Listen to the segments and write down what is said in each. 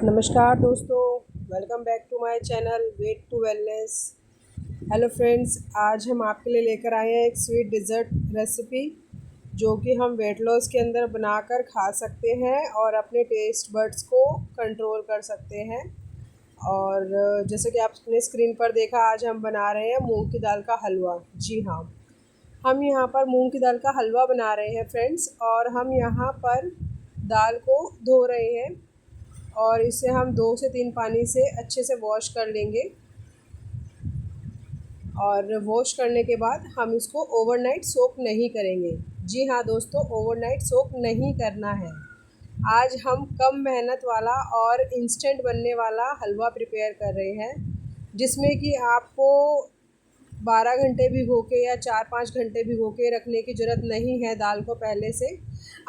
नमस्कार दोस्तों, welcome back to my channel weight to wellness. Hello friends, आज हम आपके लिए लेकर आए हैं एक स्वीट डिज़र्ट रेसिपी जो कि हम वेट लॉस के अंदर बनाकर खा सकते हैं और अपने टेस्ट बड्स को कंट्रोल कर सकते हैं। और जैसे कि आपने स्क्रीन पर देखा, आज हम बना रहे हैं मूंग की दाल का हलवा। जी हाँ, हम यहाँ पर मूंग की दाल का हलवा बना रहे हैं फ्रेंड्स। और हम यहाँ पर दाल को धो रहे हैं और इसे हम 2 से 3 पानी से अच्छे से वॉश कर लेंगे। और वॉश करने के बाद हम इसको ओवरनाइट सोक नहीं करेंगे। जी हाँ दोस्तों, ओवरनाइट सोक नहीं करना है। आज हम कम मेहनत वाला और इंस्टेंट बनने वाला हलवा प्रिपेयर कर रहे हैं, जिसमें कि आपको 12 घंटे भिगो के या 4-5 घंटे भिगो के रखने की ज़रूरत नहीं है दाल को पहले से।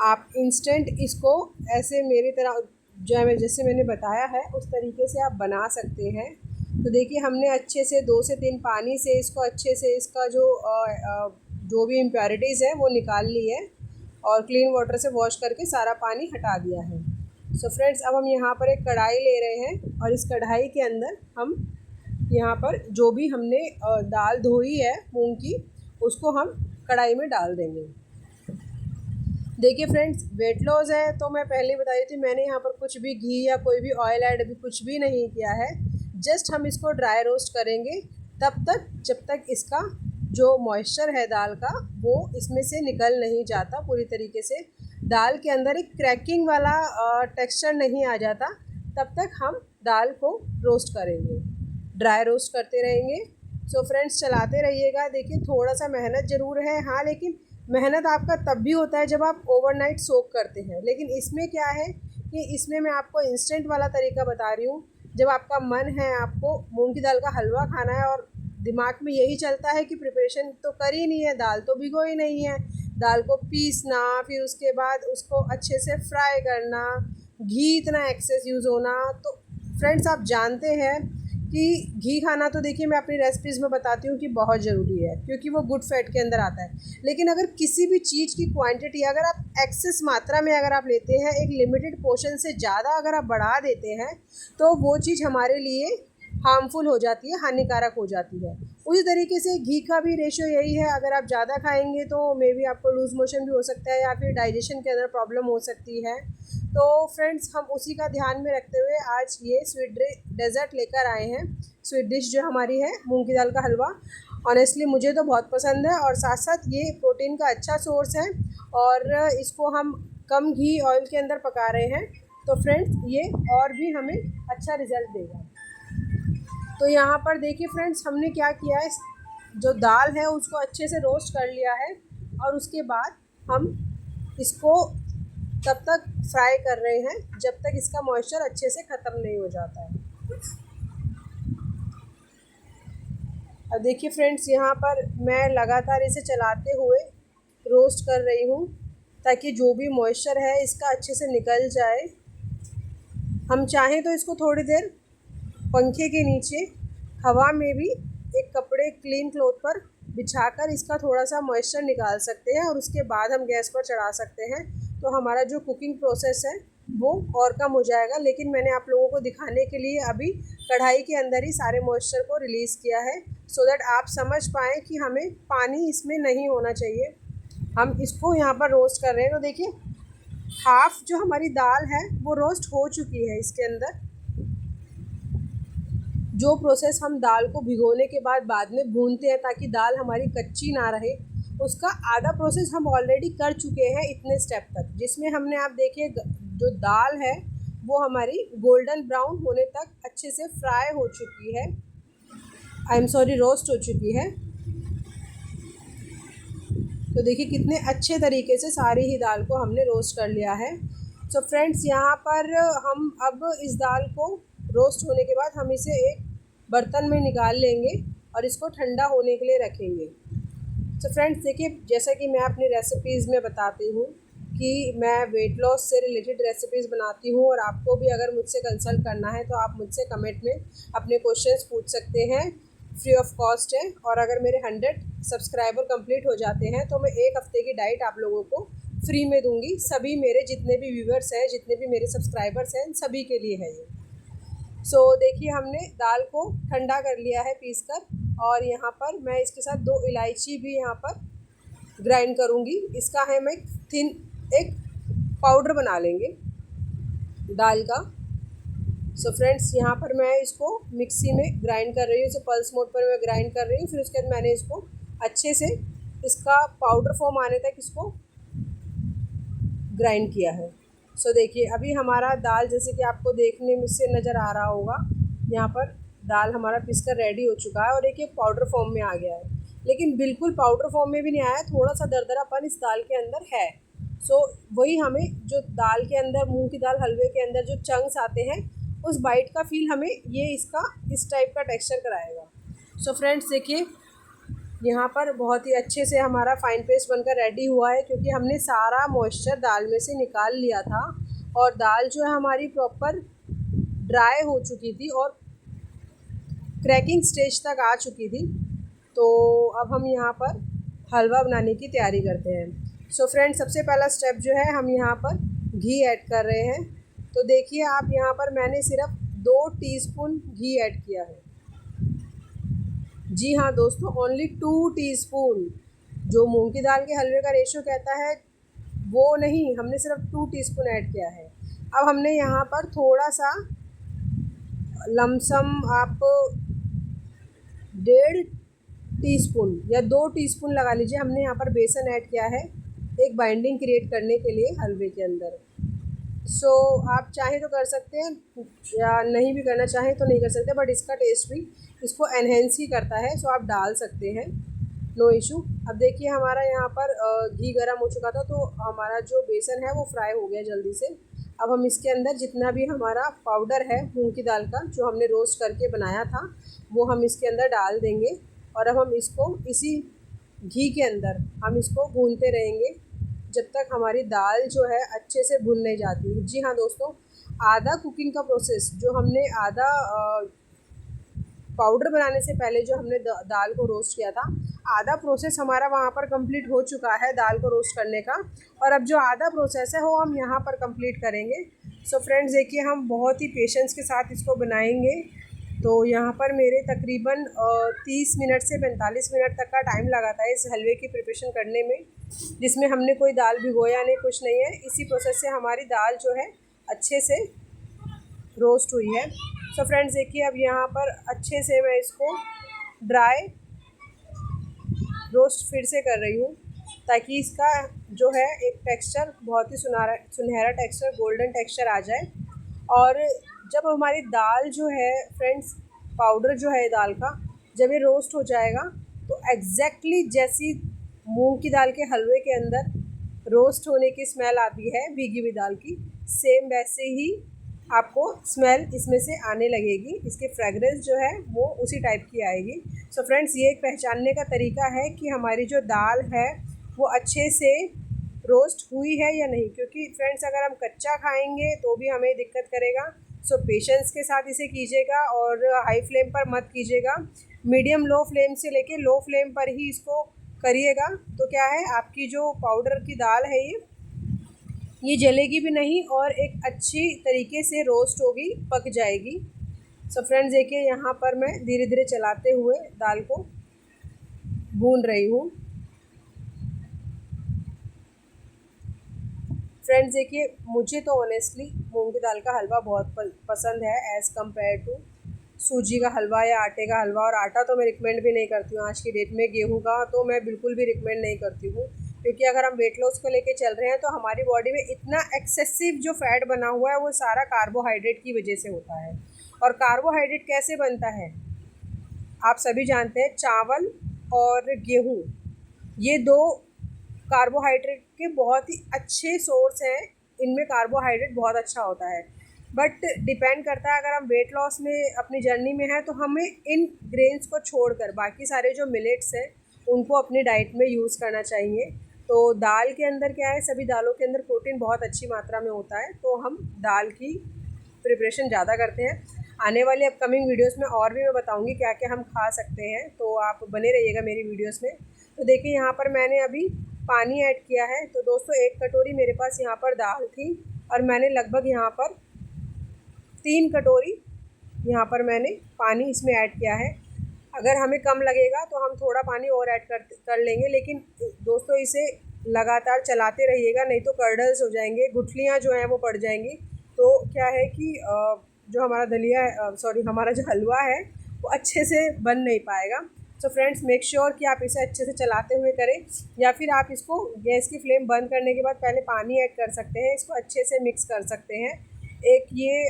आप इंस्टेंट इसको ऐसे मेरी तरह जैसे मैंने बताया है उस तरीके से आप बना सकते हैं। तो देखिए, हमने अच्छे से 2 से 3 पानी से इसको अच्छे से इसका जो भी इम्प्योरिटीज़ है वो निकाल ली है और क्लीन वाटर से वॉश करके सारा पानी हटा दिया है। सो फ्रेंड्स, अब हम यहाँ पर एक कढ़ाई ले रहे हैं और इस कढ़ाई के अंदर हम यहाँ पर जो भी हमने दाल धोई है मूंग की, उसको हम कढ़ाई में डाल देंगे। देखिए फ्रेंड्स, वेट लॉस है तो मैं पहले बताई थी, मैंने यहाँ पर कुछ भी घी या कोई भी ऑयल ऐड अभी कुछ भी नहीं किया है। जस्ट हम इसको ड्राई रोस्ट करेंगे तब तक जब तक इसका जो मॉइस्चर है दाल का वो इसमें से निकल नहीं जाता पूरी तरीके से, दाल के अंदर एक क्रैकिंग वाला टेक्सचर नहीं आ जाता, तब तक हम दाल को रोस्ट करेंगे, ड्राई रोस्ट करते रहेंगे। सो फ्रेंड्स, चलाते रहिएगा। देखिए, थोड़ा सा मेहनत ज़रूर है हाँ, लेकिन मेहनत आपका तब भी होता है जब आप ओवरनाइट सोक करते हैं। लेकिन इसमें क्या है कि इसमें मैं आपको इंस्टेंट वाला तरीका बता रही हूँ। जब आपका मन है, आपको मूंग की दाल का हलवा खाना है और दिमाग में यही चलता है कि प्रिपरेशन तो कर ही नहीं है, दाल तो भिगो ही नहीं है, दाल को पीसना, फिर उसके बाद उसको अच्छे से फ्राई करना, घी इतना एक्सेस यूज़ होना। तो फ्रेंड्स, आप जानते हैं कि घी खाना तो देखिए मैं अपनी रेसिपीज़ में बताती हूँ कि बहुत ज़रूरी है, क्योंकि वो गुड फैट के अंदर आता है। लेकिन अगर किसी भी चीज़ की क्वांटिटी अगर आप एक्सेस मात्रा में अगर आप लेते हैं, एक लिमिटेड पोर्शन से ज़्यादा अगर आप बढ़ा देते हैं, तो वो चीज़ हमारे लिए हार्मफुल हो जाती है, हानिकारक हो जाती है। उसी तरीके से घी का भी रेशियो यही है। अगर आप ज़्यादा खाएंगे तो मे बी आपको लूज़ मोशन भी हो सकता है या फिर डाइजेशन के अंदर प्रॉब्लम हो सकती है। तो फ्रेंड्स, हम उसी का ध्यान में रखते हुए आज ये स्वीट डेज़र्ट लेकर आए हैं। स्वीट डिश जो हमारी है मूंग की दाल का हलवा, ऑनेस्टली मुझे तो बहुत पसंद है और साथ साथ ये प्रोटीन का अच्छा सोर्स है। और इसको हम कम घी ऑयल के अंदर पका रहे हैं, तो फ्रेंड्स ये और भी हमें अच्छा रिज़ल्ट देगा। तो यहाँ पर देखिए फ्रेंड्स, हमने क्या किया है, जो दाल है उसको अच्छे से रोस्ट कर लिया है और उसके बाद हम इसको तब तक फ्राई कर रहे हैं जब तक इसका मॉइस्चर अच्छे से ख़त्म नहीं हो जाता है। अब देखिए फ्रेंड्स, यहाँ पर मैं लगातार इसे चलाते हुए रोस्ट कर रही हूँ ताकि जो भी मॉइस्चर है इसका अच्छे से निकल जाए। हम चाहें तो इसको थोड़ी देर पंखे के नीचे हवा में भी एक कपड़े क्लीन क्लॉथ पर बिछाकर इसका थोड़ा सा मॉइस्चर निकाल सकते हैं और उसके बाद हम गैस पर चढ़ा सकते हैं। तो हमारा जो कुकिंग प्रोसेस है वो और कम हो जाएगा। लेकिन मैंने आप लोगों को दिखाने के लिए अभी कढ़ाई के अंदर ही सारे मॉइस्चर को रिलीज़ किया है, सो दैट आप समझ पाएँ कि हमें पानी इसमें नहीं होना चाहिए। हम इसको यहाँ पर रोस्ट कर रहे हैं। तो देखिए, हाफ़ जो हमारी दाल है वो रोस्ट हो चुकी है। इसके अंदर जो प्रोसेस हम दाल को भिगोने के बाद में भूनते हैं ताकि दाल हमारी कच्ची ना रहे, उसका आधा प्रोसेस हम ऑलरेडी कर चुके हैं इतने स्टेप तक, जिसमें हमने आप देखिए जो दाल है वो हमारी गोल्डन ब्राउन होने तक अच्छे से फ्राई हो चुकी है, रोस्ट हो चुकी है। तो देखिए कितने अच्छे तरीके से सारी ही दाल को हमने रोस्ट कर लिया है। सो फ्रेंड्स, यहाँ पर हम अब इस दाल को रोस्ट होने के बाद हम इसे एक बर्तन में निकाल लेंगे और इसको ठंडा होने के लिए रखेंगे। सो फ्रेंड्स, देखिए जैसा कि मैं अपनी रेसिपीज़ में बताती हूँ कि मैं वेट लॉस से रिलेटेड रेसिपीज़ बनाती हूँ, और आपको भी अगर मुझसे कंसल्ट करना है तो आप मुझसे कमेंट में अपने क्वेश्चंस पूछ सकते हैं, फ्री ऑफ कॉस्ट है। और अगर मेरे 100 सब्सक्राइबर कंप्लीट हो जाते हैं तो मैं 1 हफ़्ते की डाइट आप लोगों को फ्री में दूंगी। सभी मेरे जितने भी व्यूवर्स हैं, जितने भी मेरे सब्सक्राइबर्स हैं, सभी के लिए है ये। सो देखिए हमने दाल को ठंडा कर लिया है पीस कर, और यहाँ पर मैं इसके साथ 2 इलायची भी यहाँ पर ग्राइंड करूँगी। इसका हम एक पाउडर बना लेंगे दाल का। सो फ्रेंड्स, यहाँ पर मैं इसको मिक्सी में ग्राइंड कर रही हूँ, इसे पल्स मोड पर मैं ग्राइंड कर रही हूँ। फिर उसके बाद मैंने इसको अच्छे से इसका पाउडर फॉर्म आने तक इसको ग्राइंड किया है। सो देखिए अभी हमारा दाल, जैसे कि आपको देखने में से नज़र आ रहा होगा, यहाँ पर दाल हमारा पिसकर रेडी हो चुका है और एक ये पाउडर फॉर्म में आ गया है। लेकिन बिल्कुल पाउडर फॉर्म में भी नहीं आया, थोड़ा सा दरदरापन इस दाल के अंदर है। सो वही हमें जो दाल के अंदर, मूंग की दाल हलवे के अंदर जो चंक्स आते हैं, उस बाइट का फील हमें ये इसका इस टाइप का टेक्सचर कराएगा। सो फ्रेंड्स देखिए यहाँ पर बहुत ही अच्छे से हमारा फाइन पेस्ट बनकर रेडी हुआ है, क्योंकि हमने सारा मॉइस्चर दाल में से निकाल लिया था और दाल जो है हमारी प्रॉपर ड्राई हो चुकी थी और क्रैकिंग स्टेज तक आ चुकी थी। तो अब हम यहाँ पर हलवा बनाने की तैयारी करते हैं। सो फ्रेंड्स, सबसे पहला स्टेप जो है, हम यहाँ पर घी ऐड कर रहे हैं। तो देखिए आप यहाँ पर मैंने सिर्फ 2 टीस्पून घी ऐड किया है। जी हाँ दोस्तों, ओनली 2 टीस्पून। जो मूंग की दाल के हलवे का रेशो कहता है वो नहीं, हमने सिर्फ 2 टीस्पून ऐड किया है। अब हमने यहाँ पर थोड़ा सा लमसम आप 1.5 टीस्पून या 2 टीस्पून लगा लीजिए, हमने यहाँ पर बेसन ऐड किया है एक बाइंडिंग क्रिएट करने के लिए हलवे के अंदर। सो आप चाहें तो कर सकते हैं या नहीं भी करना चाहें तो नहीं कर सकते, बट इसका टेस्ट भी इसको एनहेंस ही करता है। सो आप डाल सकते हैं, नो इशू। अब देखिए हमारा यहाँ पर घी गर्म हो चुका था, तो हमारा जो बेसन है वो फ्राई हो गया जल्दी से। अब हम इसके अंदर जितना भी हमारा पाउडर है मूंग की दाल का, जो हमने रोस्ट करके बनाया था, वो हम इसके अंदर डाल देंगे। और अब हम इसको इसी घी के अंदर हम इसको भूनते रहेंगे जब तक हमारी दाल जो है अच्छे से भुन नहीं जाती। जी हाँ दोस्तों, आधा कुकिंग का प्रोसेस, जो हमने आधा पाउडर बनाने से पहले जो हमने दाल को रोस्ट किया था, आधा प्रोसेस हमारा वहाँ पर कंप्लीट हो चुका है दाल को रोस्ट करने का। और अब जो आधा प्रोसेस है वो हम यहाँ पर कंप्लीट करेंगे। सो फ्रेंड्स देखिए, हम बहुत ही पेशेंस के साथ इसको बनाएंगे। तो यहाँ पर मेरे तकरीबन 30 मिनट से 45 मिनट तक का टाइम लगा था इस हलवे की प्रिपरेशन करने में, जिसमें हमने कोई दाल भिगोया नहीं, कुछ नहीं है। इसी प्रोसेस से हमारी दाल जो है अच्छे से रोस्ट हुई है। सो फ्रेंड्स देखिए, अब यहाँ पर अच्छे से मैं इसको ड्राई रोस्ट फिर से कर रही हूँ, ताकि इसका जो है एक टेक्सचर, बहुत ही सुनहरा टेक्सचर, गोल्डन टेक्सचर आ जाए। और जब हमारी दाल जो है फ्रेंड्स, पाउडर जो है दाल का, जब ये रोस्ट हो जाएगा तो एग्जैक्टली जैसी मूंग की दाल के हलवे के अंदर रोस्ट होने की स्मेल आती है भीगी हुई दाल की, सेम वैसे ही आपको स्मेल इसमें से आने लगेगी। इसकी फ्रेगरेंस जो है वो उसी टाइप की आएगी। सो फ्रेंड्स, ये एक पहचानने का तरीका है कि हमारी जो दाल है वो अच्छे से रोस्ट हुई है या नहीं, क्योंकि फ्रेंड्स अगर हम कच्चा खाएंगे तो भी हमें दिक्कत करेगा। सो पेशेंस के साथ इसे कीजिएगा और हाई फ्लेम पर मत कीजिएगा, मीडियम लो फ्लेम से लेके लो फ्लेम पर ही इसको करिएगा। तो क्या है, आपकी जो पाउडर की दाल है ये जलेगी भी नहीं और एक अच्छी तरीके से रोस्ट होगी, पक जाएगी। सो फ्रेंड्स देखिए, यहाँ पर मैं धीरे धीरे चलाते हुए दाल को भून रही हूँ। फ्रेंड्स देखिए, मुझे तो ऑनेस्टली मूंग की दाल का हलवा बहुत पसंद है एज़ कम्पेयर टू सूजी का हलवा या आटे का हलवा। और आटा तो मैं रिकमेंड भी नहीं करती हूँ आज की डेट में, गेहूँ का तो मैं बिल्कुल भी रिकमेंड नहीं करती हूँ, क्योंकि अगर हम वेट लॉस को लेके चल रहे हैं तो हमारी बॉडी में इतना एक्सेसिव जो फैट बना हुआ है वो सारा कार्बोहाइड्रेट की वजह से होता है। और कार्बोहाइड्रेट कैसे बनता है आप सभी जानते हैं, चावल और गेहूँ, ये 2 कार्बोहाइड्रेट के बहुत ही अच्छे सोर्स हैं, इनमें कार्बोहाइड्रेट बहुत अच्छा होता है। बट डिपेंड करता है, अगर हम वेट लॉस में अपनी जर्नी में हैं तो हमें इन ग्रेन्स को छोड़कर बाकी सारे जो मिलेट्स हैं उनको अपनी डाइट में यूज़ करना चाहिए। तो दाल के अंदर क्या है, सभी दालों के अंदर प्रोटीन बहुत अच्छी मात्रा में होता है, तो हम दाल की प्रिपरेशन ज़्यादा करते हैं। आने वाली अपकमिंग वीडियोस में और भी मैं बताऊंगी क्या क्या हम खा सकते हैं, तो आप बने रहिएगा मेरी वीडियोस में। तो देखिए यहाँ पर मैंने अभी पानी ऐड किया है। तो दोस्तों 1 कटोरी मेरे पास यहाँ पर दाल थी और मैंने लगभग यहाँ पर 3 कटोरी यहाँ पर मैंने पानी इसमें ऐड किया है। अगर हमें कम लगेगा तो हम थोड़ा पानी और ऐड कर लेंगे, लेकिन दोस्तों इसे लगातार चलाते रहिएगा, नहीं तो कर्डल्स हो जाएंगे, गुठलियाँ जो हैं वो पड़ जाएंगी। तो क्या है कि जो हमारा हमारा जो हलवा है वो अच्छे से बन नहीं पाएगा। सो फ्रेंड्स, मेक श्योर कि आप इसे अच्छे से चलाते हुए करें, या फिर आप इसको गैस की फ्लेम बंद करने के बाद पहले पानी ऐड कर सकते हैं, इसको अच्छे से मिक्स कर सकते हैं। एक ये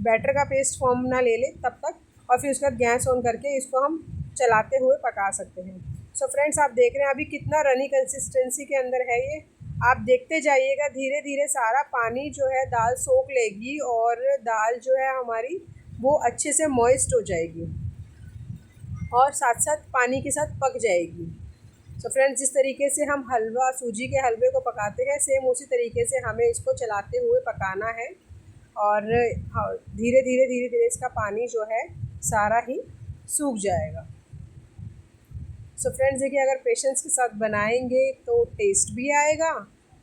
बैटर का पेस्ट फॉर्म ना ले ले तब तक, और फिर उसके बाद गैस ऑन करके इसको हम चलाते हुए पका सकते हैं। सो फ्रेंड्स, आप देख रहे हैं अभी कितना रनी कंसिस्टेंसी के अंदर है ये। आप देखते जाइएगा, धीरे धीरे सारा पानी जो है दाल सोख लेगी और दाल जो है हमारी वो अच्छे से मॉइस्ट हो जाएगी और साथ साथ पानी के साथ पक जाएगी। सो फ्रेंड्स, जिस तरीके से हम हलवा सूजी के हलवे को पकाते हैं, सेम उसी तरीके से हमें इसको चलाते हुए पकाना है और धीरे धीरे इसका पानी जो है सारा ही सूख जाएगा। सो फ्रेंड्स, देखिए अगर पेशेंस के साथ बनाएंगे तो टेस्ट भी आएगा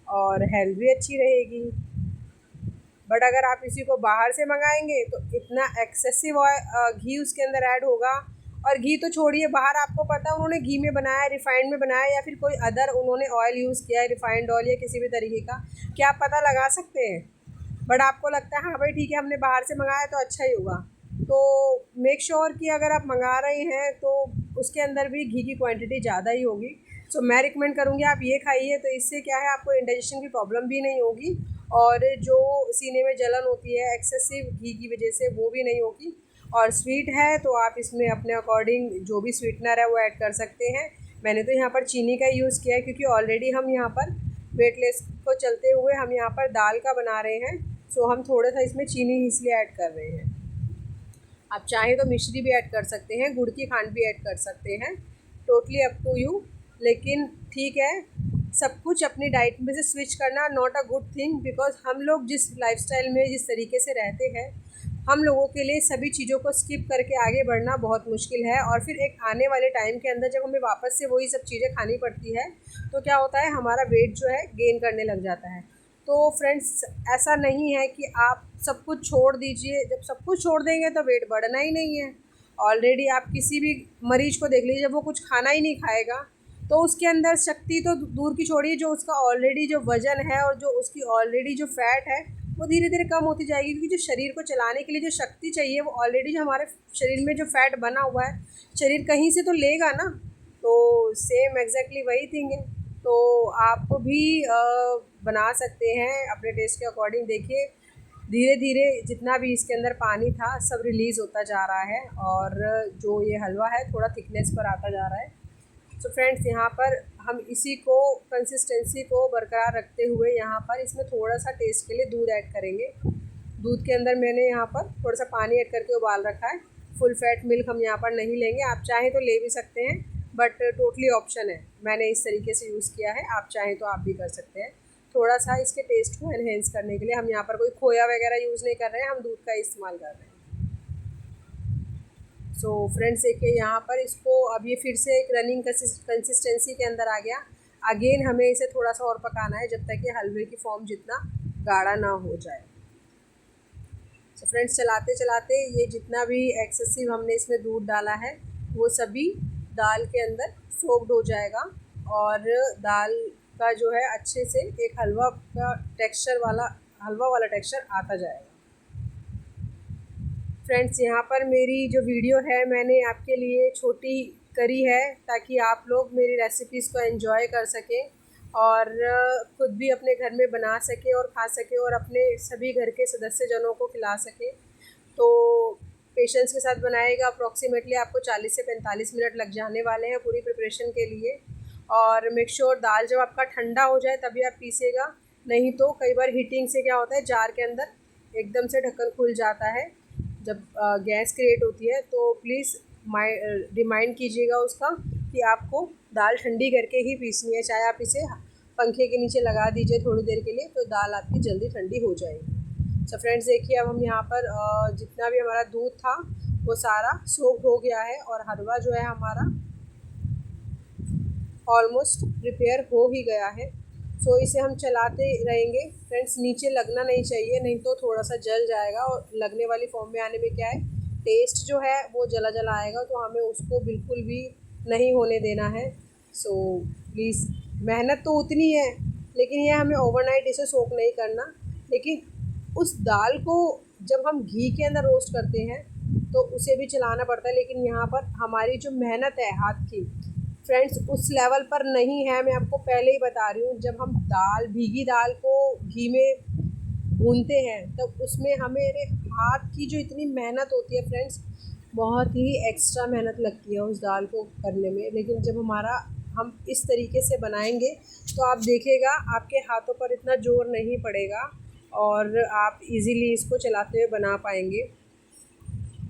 और हेल्थ भी अच्छी रहेगी। बट अगर आप इसी को बाहर से मंगाएंगे तो इतना एक्सेसिव घी उसके अंदर ऐड होगा, और घी तो छोड़िए, बाहर आपको पता है उन्होंने घी में बनाया, रिफाइंड में बनाया, या फिर कोई अदर उन्होंने ऑयल यूज़ किया है, रिफाइंड ऑयल या किसी भी तरीके का, क्या आप पता लगा सकते हैं? बट आपको लगता है हाँ भाई ठीक है, हमने बाहर से मंगाया तो अच्छा ही होगा। तो मेक श्योर कि अगर आप मंगा रहे हैं तो उसके अंदर भी घी की क्वांटिटी ज़्यादा ही होगी। सो मैं रिकमेंड करूँगी आप ये खाइए, तो इससे क्या है आपको इंडाइजेशन की प्रॉब्लम भी नहीं होगी, और जो सीने में जलन होती है एक्सेसिव घी की वजह से वो भी नहीं होगी। और स्वीट है तो आप इसमें अपने अकॉर्डिंग जो भी स्वीटनर है वो ऐड कर सकते हैं। मैंने तो यहाँ पर चीनी का यूज़ किया है, क्योंकि ऑलरेडी हम यहाँ पर वेटलेस को चलते हुए हम यहाँ पर दाल का बना रहे हैं, सो हम थोड़ा सा इसमें चीनी इसलिए ऐड कर रहे हैं। आप चाहें तो मिश्री भी ऐड कर सकते हैं, गुड़ की खांड भी ऐड कर सकते हैं, टोटली अप टू यू। लेकिन ठीक है, सब कुछ अपनी डाइट में से स्विच करना not a good thing, because हम लोग जिस लाइफस्टाइल में जिस तरीके से रहते हैं, हम लोगों के लिए सभी चीज़ों को स्किप करके आगे बढ़ना बहुत मुश्किल है। और फिर एक आने वाले टाइम के अंदर जब हमें वापस से वही सब चीज़ें खानी पड़ती है तो क्या होता है, हमारा वेट जो है गेन करने लग जाता है। तो फ्रेंड्स, ऐसा नहीं है कि आप सब कुछ छोड़ दीजिए, जब सब कुछ छोड़ देंगे तो वेट बढ़ना ही नहीं है। ऑलरेडी आप किसी भी मरीज को देख लीजिए, जब वो कुछ खाना ही नहीं खाएगा तो उसके अंदर शक्ति तो दूर की छोड़िए, जो उसका ऑलरेडी जो वज़न है और जो उसकी ऑलरेडी जो फैट है वो धीरे धीरे कम होती जाएगी, क्योंकि जो शरीर को चलाने के लिए जो शक्ति चाहिए वो ऑलरेडी जो हमारे शरीर में जो फैट बना हुआ है, शरीर कहीं से तो लेगा ना। तो सेम एग्जैक्टली वही थिंग है। तो आप भी बना सकते हैं अपने टेस्ट के अकॉर्डिंग। देखिए धीरे धीरे जितना भी इसके अंदर पानी था सब रिलीज़ होता जा रहा है, और जो ये हलवा है थोड़ा थिकनेस पर आता जा रहा है। सो फ्रेंड्स, यहाँ पर हम इसी को कंसिस्टेंसी को बरकरार रखते हुए यहाँ पर इसमें थोड़ा सा टेस्ट के लिए दूध ऐड करेंगे। दूध के अंदर मैंने यहाँ पर थोड़ा सा पानी ऐड करके उबाल रखा है। फुल फैट मिल्क हम यहाँ पर नहीं लेंगे, आप चाहें तो ले भी सकते हैं, बट टोटली ऑप्शन है। मैंने इस तरीके से यूज़ किया है, आप चाहें तो आप भी कर सकते हैं। थोड़ा सा इसके टेस्ट को एनहेंस करने के लिए हम यहाँ पर कोई खोया वगैरह यूज़ नहीं कर रहे हैं, हम दूध का इस्तेमाल कर रहे हैं। सो फ्रेंड्स, देखिए यहाँ पर इसको अब ये फिर से एक रनिंग कंसिस्टेंसी के अंदर आ गया। अगेन हमें इसे थोड़ा सा और पकाना है, जब तक कि हलवे की फॉर्म जितना गाढ़ा ना हो जाए। सो फ्रेंड्स, चलाते चलाते ये जितना भी एक्सेसिव हमने इसमें दूध डाला है वो सभी दाल के अंदर सोक्ड हो जाएगा, और दाल का जो है अच्छे से एक हलवा वाला टेक्सचर आता जाएगा। फ्रेंड्स, यहाँ पर मेरी जो वीडियो है मैंने आपके लिए छोटी करी है, ताकि आप लोग मेरी रेसिपीज़ को एंजॉय कर सकें और ख़ुद भी अपने घर में बना सकें और खा सकें, और अपने सभी घर के सदस्यजनों को खिला सकें। तो पेशेंस के साथ बनाएगा। अप्रॉक्सीमेटली आपको 40 से 45 मिनट लग जाने वाले हैं पूरी प्रिपरेशन के लिए। और मेक श्योर दाल जब आपका ठंडा हो जाए तभी आप पीसेगा, नहीं तो कई बार हीटिंग से क्या होता है, जार के अंदर एकदम से ढक्कन खुल जाता है जब गैस क्रिएट होती है। तो प्लीज़ रिमाइंड कीजिएगा उसका कि आपको दाल ठंडी करके ही पीसनी है। चाहे आप इसे पंखे के नीचे लगा दीजिए थोड़ी देर के लिए, तो दाल आपकी जल्दी ठंडी हो जाएगी। सो फ्रेंड्स, देखिए अब हम यहाँ पर जितना भी हमारा दूध था वो सारा सोक हो गया है, और हलवा जो है हमारा ऑलमोस्ट प्रिपेयर हो ही गया है। सो इसे हम चलाते रहेंगे। फ्रेंड्स, नीचे लगना नहीं चाहिए, नहीं तो थोड़ा सा जल जाएगा, और लगने वाली फॉर्म में आने में क्या है टेस्ट जो है वो जला जला आएगा, तो हमें उसको बिल्कुल भी नहीं होने देना है। सो प्लीज़, मेहनत तो उतनी है, लेकिन ये हमें ओवरनाइट इसे सोक नहीं करना। लेकिन उस दाल को जब हम घी के अंदर रोस्ट करते हैं तो उसे भी चलाना पड़ता है, लेकिन यहाँ पर हमारी जो मेहनत है हाथ की फ्रेंड्स उस लेवल पर नहीं है। मैं आपको पहले ही बता रही हूँ, जब हम भीगी दाल को घी में भूनते हैं तब उसमें हमारे हाथ की जो इतनी मेहनत होती है फ्रेंड्स, बहुत ही एक्स्ट्रा मेहनत लगती है उस दाल को करने में। लेकिन जब हम इस तरीके से बनाएंगे तो आप देखिएगा आपके हाथों पर इतना जोर नहीं पड़ेगा और आप इजीली इसको चलाते हुए बना पाएंगे।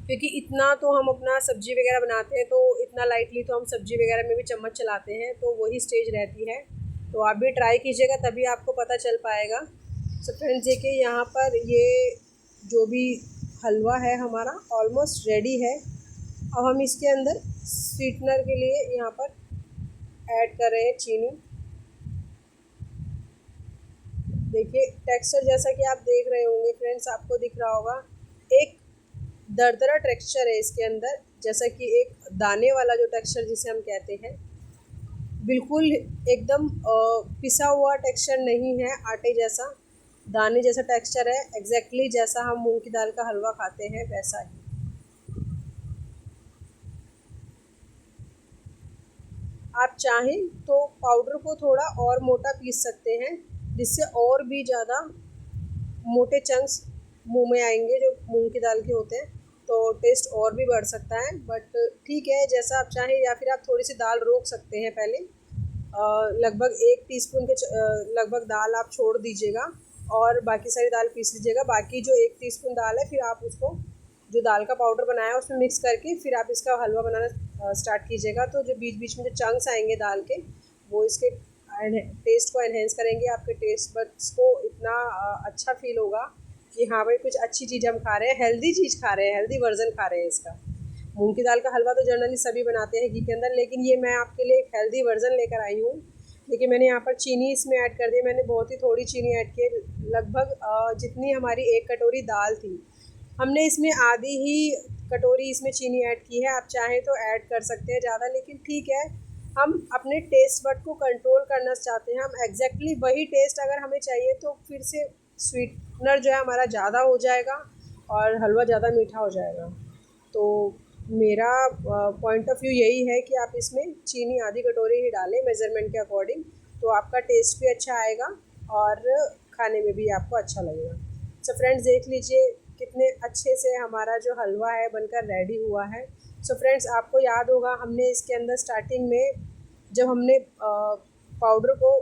क्योंकि इतना तो हम अपना सब्ज़ी वगैरह बनाते हैं तो इतना लाइटली तो हम सब्ज़ी वगैरह में भी चम्मच चलाते हैं, तो वही स्टेज रहती है। तो आप भी ट्राई कीजिएगा, तभी आपको पता चल पाएगा। सो फ्रेंड्स देखिए, यहाँ पर ये जो भी हलवा है हमारा ऑलमोस्ट रेडी है। अब हम इसके अंदर स्वीटनर के लिए यहाँ पर ऐड कर रहे हैं चीनी। देखिए टेक्सचर जैसा कि आप देख रहे होंगे फ्रेंड्स, आपको दिख रहा होगा एक दरदरा टेक्सचर है इसके अंदर, जैसा कि एक दाने वाला जो टेक्सचर जिसे हम कहते हैं, बिल्कुल एकदम पिसा हुआ टेक्सचर नहीं है, आटे जैसा दाने जैसा टेक्सचर है, एग्जैक्टली जैसा हम मूंग की दाल का हलवा खाते हैं वैसा ही। आप चाहें तो पाउडर को थोड़ा और मोटा पीस सकते हैं, जिससे और भी ज़्यादा मोटे चंक्स मुंह में आएंगे जो मूंग की दाल के होते हैं, तो टेस्ट और भी बढ़ सकता है। बट ठीक है, जैसा आप चाहें, या फिर आप थोड़ी सी दाल रोक सकते हैं पहले, लगभग 1 टीस्पून के लगभग दाल आप छोड़ दीजिएगा और बाकी सारी दाल पीस लीजिएगा। बाकी जो 1 टीस्पून दाल है फिर आप उसको जो दाल का पाउडर बनाया है उसमें मिक्स करके फिर आप इसका हलवा बनाना स्टार्ट कीजिएगा। तो जो बीच बीच में जो चंक्स आएंगे दाल के, वो इसके टेस्ट को एनहेंस करेंगे, आपके टेस्ट बड्स को इतना अच्छा फील होगा कि हाँ भाई कुछ अच्छी चीज़ हम खा रहे हैं, हेल्दी चीज़ खा रहे हैं, हेल्दी वर्जन खा रहे हैं इसका। मूंग की दाल का हलवा तो जनरली सभी बनाते हैं घी के अंदर, लेकिन ये मैं आपके लिए एक हेल्दी वर्जन लेकर आई हूँ। देखिए मैंने यहाँ पर चीनी इसमें ऐड कर दी, मैंने बहुत ही थोड़ी चीनी ऐड की, लगभग जितनी हमारी 1 कटोरी दाल थी हमने इसमें आधी ही कटोरी इसमें चीनी ऐड की है। आप चाहें तो ऐड कर सकते हैं ज़्यादा, लेकिन ठीक है, हम अपने टेस्ट बड को कंट्रोल करना चाहते हैं। हम एग्जैक्टली वही टेस्ट अगर हमें चाहिए तो फिर से स्वीटनर जो है हमारा ज़्यादा हो जाएगा और हलवा ज़्यादा मीठा हो जाएगा। तो मेरा पॉइंट ऑफ व्यू यही है कि आप इसमें चीनी आधी कटोरी ही डालें मेज़रमेंट के अकॉर्डिंग, तो आपका टेस्ट भी अच्छा आएगा और खाने में भी आपको अच्छा लगेगा। सो फ्रेंड्स देख लीजिए कितने अच्छे से हमारा जो हलवा है बनकर रेडी हुआ है। सो फ्रेंड्स आपको याद होगा हमने इसके अंदर स्टार्टिंग में जब हमने पाउडर को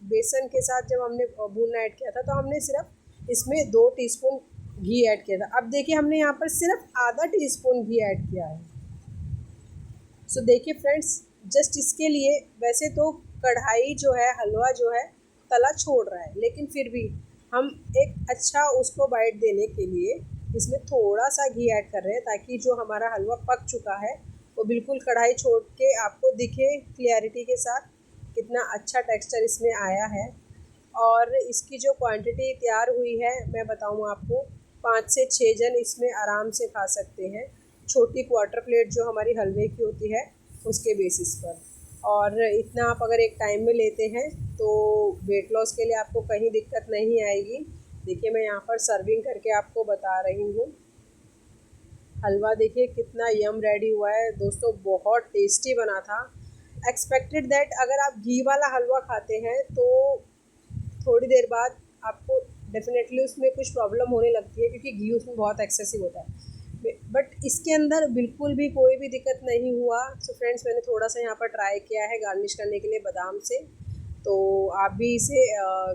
बेसन के साथ जब हमने भूनना ऐड किया था, तो हमने सिर्फ इसमें 2 टीस्पून घी ऐड किया था। अब देखिए हमने यहाँ पर सिर्फ आधा टीस्पून घी ऐड किया है। सो देखिए फ्रेंड्स, जस्ट इसके लिए, वैसे तो कढ़ाई जो है, हलवा जो है तला छोड़ रहा है, लेकिन फिर भी हम एक अच्छा उसको बाइट देने के लिए इसमें थोड़ा सा घी ऐड कर रहे हैं, ताकि जो हमारा हलवा पक चुका है वो बिल्कुल कढ़ाई छोड़ के आपको दिखे क्लियरिटी के साथ कितना अच्छा टेक्सचर इसमें आया है। और इसकी जो क्वांटिटी तैयार हुई है मैं बताऊँ आपको, 5 से 6 जन इसमें आराम से खा सकते हैं, छोटी क्वार्टर प्लेट जो हमारी हलवे की होती है उसके बेसिस पर। और इतना आप अगर एक टाइम में लेते हैं तो वेट लॉस के लिए आपको कहीं दिक्कत नहीं आएगी। देखिए मैं यहाँ पर सर्विंग करके आपको बता रही हूँ। हलवा देखिए कितना यम रेडी हुआ है दोस्तों, बहुत टेस्टी बना था। एक्सपेक्टेड दैट अगर आप घी वाला हलवा खाते हैं तो थोड़ी देर बाद आपको डेफिनेटली उसमें कुछ प्रॉब्लम होने लगती है, क्योंकि घी उसमें बहुत एक्सेसिव होता है। बट इसके अंदर बिल्कुल भी कोई भी दिक्कत नहीं हुआ। सो फ्रेंड्स मैंने थोड़ा सा यहाँ पर ट्राई किया है गार्निश करने के लिए बादाम से, तो आप भी इसे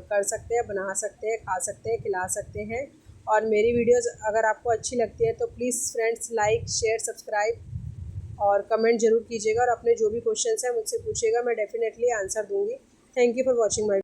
कर सकते हैं, बना सकते हैं, खा सकते हैं, खिला सकते हैं। और मेरी वीडियोस अगर आपको अच्छी लगती है तो please friends like share subscribe और कमेंट ज़रूर कीजिएगा, और अपने जो भी क्वेश्चंस हैं मुझसे पूछिएगा, मैं डेफिनेटली आंसर दूँगी। Thank you for watching my